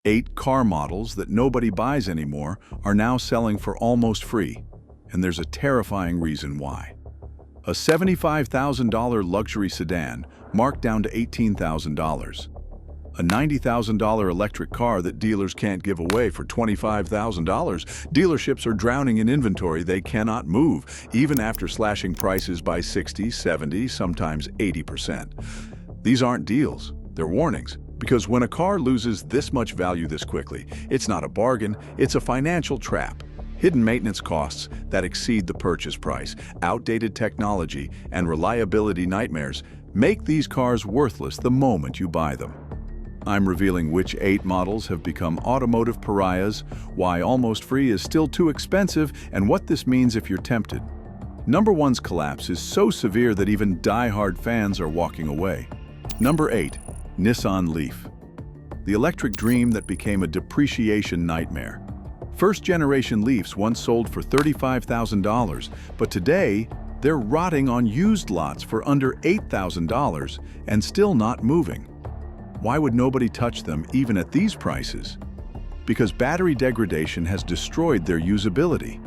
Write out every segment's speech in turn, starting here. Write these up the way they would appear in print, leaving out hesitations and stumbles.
8 car models that nobody buys anymore are now selling for almost free, and there's a terrifying reason why. A $75,000 luxury sedan marked down to $18,000. A $90,000 electric car that dealers can't give away for $25,000. Dealerships are drowning in inventory they cannot move, even after slashing prices by 60, 70, sometimes 80%. These aren't deals, they're warnings. Because when a car loses this much value this quickly, it's not a bargain, it's a financial trap. Hidden maintenance costs that exceed the purchase price, outdated technology, and reliability nightmares make these cars worthless the moment you buy them. I'm revealing which 8 models have become automotive pariahs, why almost free is still too expensive, and what this means if you're tempted. Number 1's collapse is so severe that even die-hard fans are walking away. Number 8. Nissan Leaf. The electric dream that became a depreciation nightmare. First-generation Leafs once sold for $35,000, but today they're rotting on used lots for under $8,000 and still not moving. Why would nobody touch them even at these prices? Because battery degradation has destroyed their usability.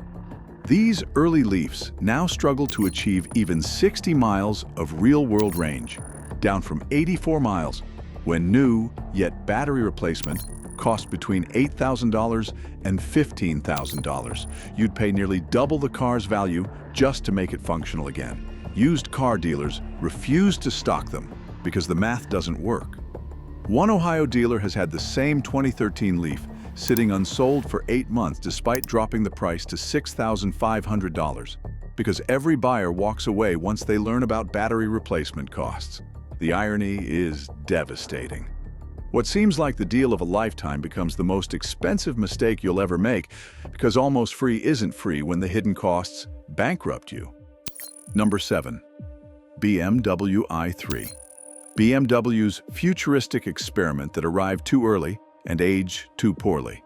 These early Leafs now struggle to achieve even 60 miles of real-world range, down from 84 miles, when new, yet battery replacement, cost between $8,000 and $15,000. You'd pay nearly double the car's value just to make it functional again. Used car dealers refuse to stock them because the math doesn't work. One Ohio dealer has had the same 2013 Leaf sitting unsold for 8 months despite dropping the price to $6,500 because every buyer walks away once they learn about battery replacement costs. The irony is devastating. What seems like the deal of a lifetime becomes the most expensive mistake you'll ever make because almost free isn't free when the hidden costs bankrupt you. Number 7. BMW i3. BMW's futuristic experiment that arrived too early and aged too poorly.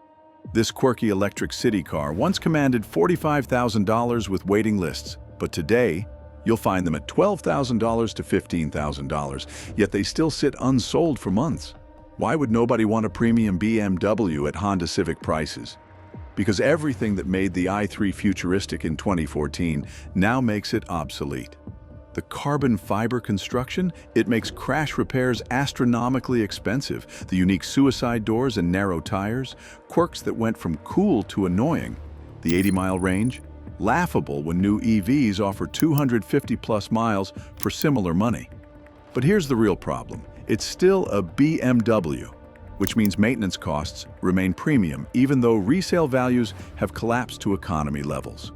This quirky electric city car once commanded $45,000 with waiting lists, but today you'll find them at $12,000 to $15,000, yet they still sit unsold for months. Why would nobody want a premium BMW at Honda Civic prices? Because everything that made the i3 futuristic in 2014 now makes it obsolete. The carbon fiber construction, it makes crash repairs astronomically expensive. The unique suicide doors and narrow tires, quirks that went from cool to annoying. The 80-mile range, laughable when new EVs offer 250-plus miles for similar money. But here's the real problem. It's still a BMW, which means maintenance costs remain premium even though resale values have collapsed to economy levels.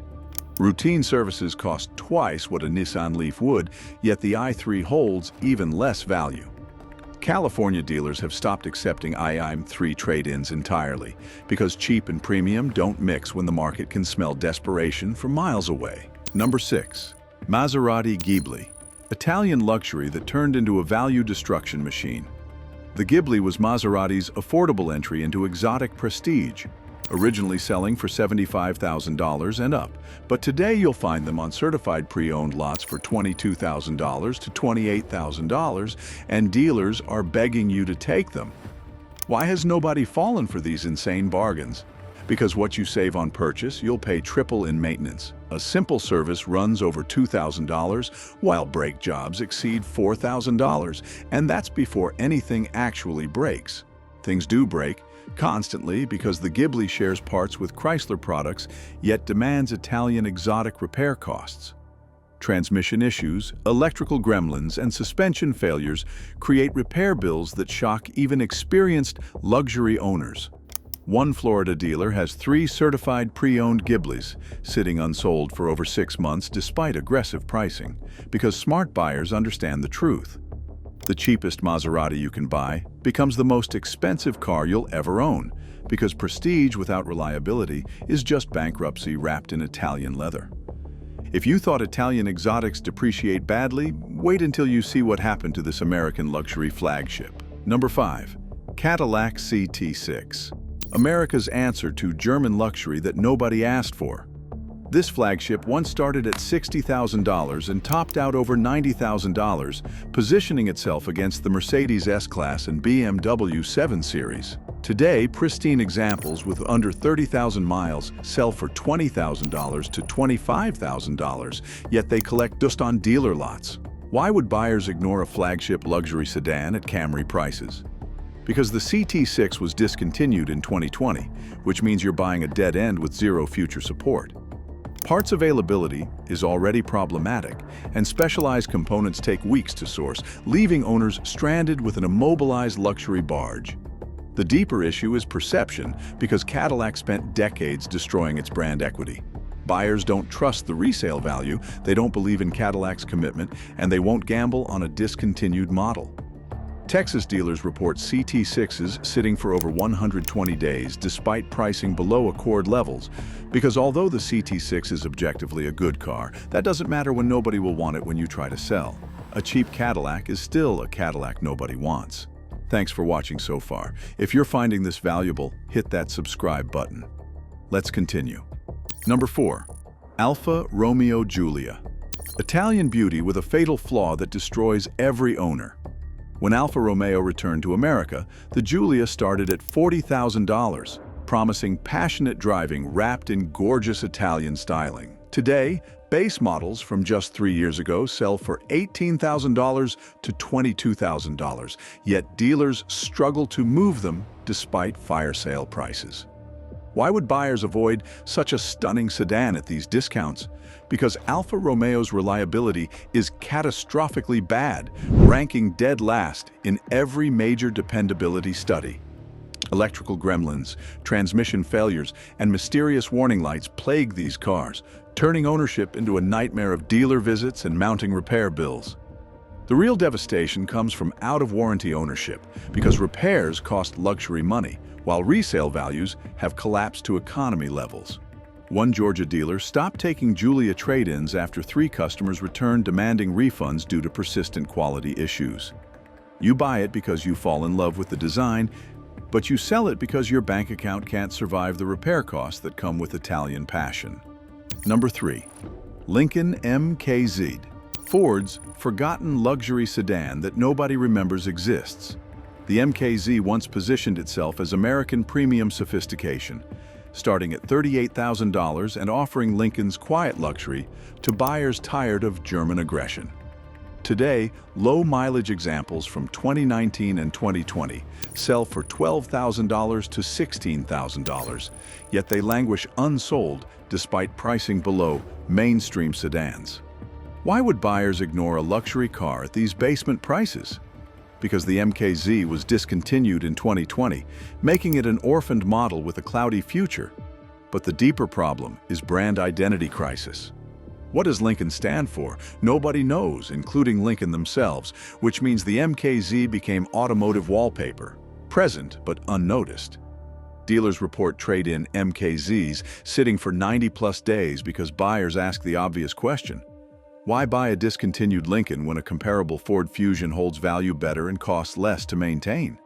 Routine services cost twice what a Nissan Leaf would, yet the i3 holds even less value. California dealers have stopped accepting i3 trade-ins entirely because cheap and premium don't mix when the market can smell desperation from miles away. Number 6. Maserati Ghibli. Italian luxury that turned into a value destruction machine. The Ghibli was Maserati's affordable entry into exotic prestige, originally selling for $75,000 and up, but today you'll find them on certified pre-owned lots for $22,000 to $28,000, and dealers are begging you to take them. Why has nobody fallen for these insane bargains? Because what you save on purchase, you'll pay triple in maintenance. A simple service runs over $2,000, while brake jobs exceed $4,000, and that's before anything actually breaks. Things do break constantly because the Ghibli shares parts with Chrysler products, yet demands Italian exotic repair costs. Transmission issues, electrical gremlins, and suspension failures create repair bills that shock even experienced luxury owners. One Florida dealer has 3 certified pre-owned Ghiblis sitting unsold for over 6 months despite aggressive pricing, because smart buyers understand the truth. The cheapest Maserati you can buy becomes the most expensive car you'll ever own, because prestige without reliability is just bankruptcy wrapped in Italian leather. If you thought Italian exotics depreciate badly, wait until you see what happened to this American luxury flagship. Number 5. Cadillac CT6. America's answer to German luxury that nobody asked for. This flagship once started at $60,000 and topped out over $90,000, positioning itself against the Mercedes S-Class and BMW 7 Series. Today, pristine examples with under 30,000 miles sell for $20,000 to $25,000, yet they collect just on dealer lots. Why would buyers ignore a flagship luxury sedan at Camry prices? Because the CT6 was discontinued in 2020, which means you're buying a dead end with zero future support. Parts availability is already problematic, and specialized components take weeks to source, leaving owners stranded with an immobilized luxury barge. The deeper issue is perception, because Cadillac spent decades destroying its brand equity. Buyers don't trust the resale value, they don't believe in Cadillac's commitment, and they won't gamble on a discontinued model. Texas dealers report CT6s sitting for over 120 days despite pricing below Accord levels, because although the CT6 is objectively a good car, that doesn't matter when nobody will want it when you try to sell. A cheap Cadillac is still a Cadillac nobody wants. Thanks for watching so far. If you're finding this valuable, hit that subscribe button. Let's continue. Number 4. Alfa Romeo Giulia. Italian beauty with a fatal flaw that destroys every owner. When Alfa Romeo returned to America, the Giulia started at $40,000, promising passionate driving wrapped in gorgeous Italian styling. Today, base models from just 3 years ago sell for $18,000 to $22,000, yet dealers struggle to move them despite fire sale prices. Why would buyers avoid such a stunning sedan at these discounts? Because Alfa Romeo's reliability is catastrophically bad, ranking dead last in every major dependability study. Electrical gremlins, transmission failures, and mysterious warning lights plague these cars, turning ownership into a nightmare of dealer visits and mounting repair bills. The real devastation comes from out-of-warranty ownership, because repairs cost luxury money, while resale values have collapsed to economy levels. One Georgia dealer stopped taking Giulia trade-ins after 3 customers returned demanding refunds due to persistent quality issues. You buy it because you fall in love with the design, but you sell it because your bank account can't survive the repair costs that come with Italian passion. Number 3. Lincoln MKZ. Ford's forgotten luxury sedan that nobody remembers exists. The MKZ once positioned itself as American premium sophistication, starting at $38,000 and offering Lincoln's quiet luxury to buyers tired of German aggression. Today, low-mileage examples from 2019 and 2020 sell for $12,000 to $16,000, yet they languish unsold despite pricing below mainstream sedans. Why would buyers ignore a luxury car at these basement prices? Because the MKZ was discontinued in 2020, making it an orphaned model with a cloudy future. But the deeper problem is brand identity crisis. What does Lincoln stand for? Nobody knows, including Lincoln themselves, which means the MKZ became automotive wallpaper, present but unnoticed. Dealers report trade-in MKZs sitting for 90-plus days because buyers ask the obvious question: why buy a discontinued Lincoln when a comparable Ford Fusion holds value better and costs less to maintain?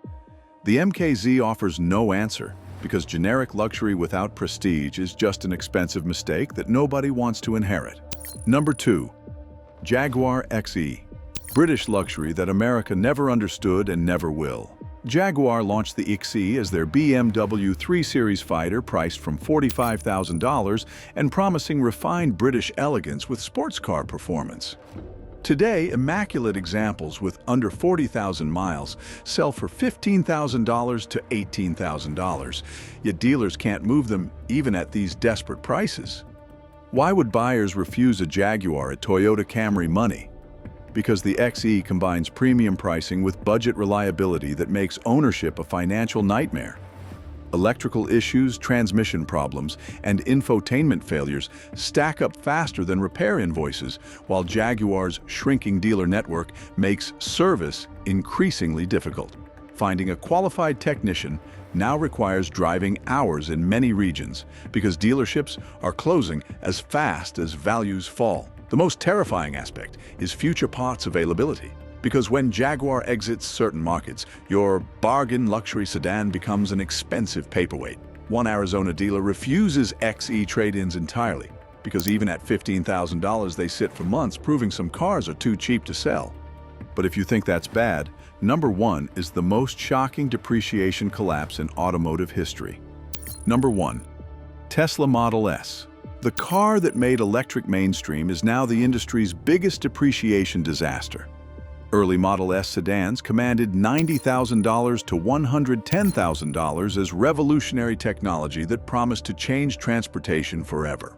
The MKZ offers no answer, because generic luxury without prestige is just an expensive mistake that nobody wants to inherit. Number 2. Jaguar XE. British luxury that America never understood and never will. Jaguar launched the XE as their BMW 3 Series fighter priced from $45,000 and promising refined British elegance with sports car performance. Today, immaculate examples with under 40,000 miles sell for $15,000 to $18,000, yet dealers can't move them even at these desperate prices. Why would buyers refuse a Jaguar at Toyota Camry money? Because the XE combines premium pricing with budget reliability that makes ownership a financial nightmare. Electrical issues, transmission problems, and infotainment failures stack up faster than repair invoices, while Jaguar's shrinking dealer network makes service increasingly difficult. Finding a qualified technician now requires driving hours in many regions because dealerships are closing as fast as values fall. The most terrifying aspect is future parts availability, because when Jaguar exits certain markets, your bargain luxury sedan becomes an expensive paperweight. One Arizona dealer refuses XE trade-ins entirely, because even at $15,000 they sit for months, proving some cars are too cheap to sell. But if you think that's bad, number 1 is the most shocking depreciation collapse in automotive history. Number 1. Tesla Model S. The car that made electric mainstream is now the industry's biggest depreciation disaster. Early Model S sedans commanded $90,000 to $110,000 as revolutionary technology that promised to change transportation forever.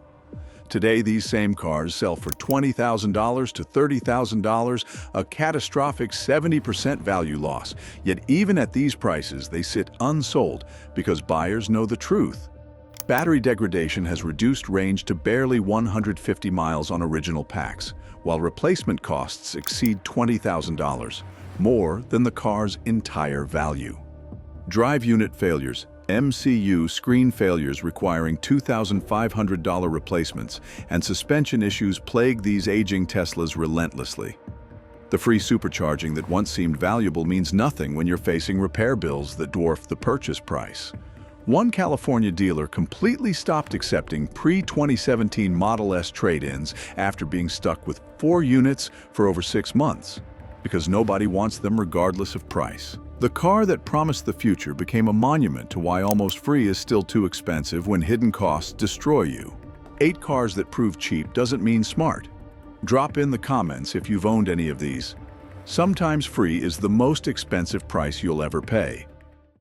Today, these same cars sell for $20,000 to $30,000, a catastrophic 70% value loss. Yet even at these prices, they sit unsold because buyers know the truth. Battery degradation has reduced range to barely 150 miles on original packs, while replacement costs exceed $20,000, more than the car's entire value. Drive unit failures, MCU screen failures requiring $2,500 replacements, and suspension issues plague these aging Teslas relentlessly. The free supercharging that once seemed valuable means nothing when you're facing repair bills that dwarf the purchase price. One California dealer completely stopped accepting pre-2017 Model S trade-ins after being stuck with 4 units for over 6 months, because nobody wants them regardless of price. The car that promised the future became a monument to why almost free is still too expensive when hidden costs destroy you. 8 cars that prove cheap doesn't mean smart. Drop in the comments if you've owned any of these. Sometimes free is the most expensive price you'll ever pay.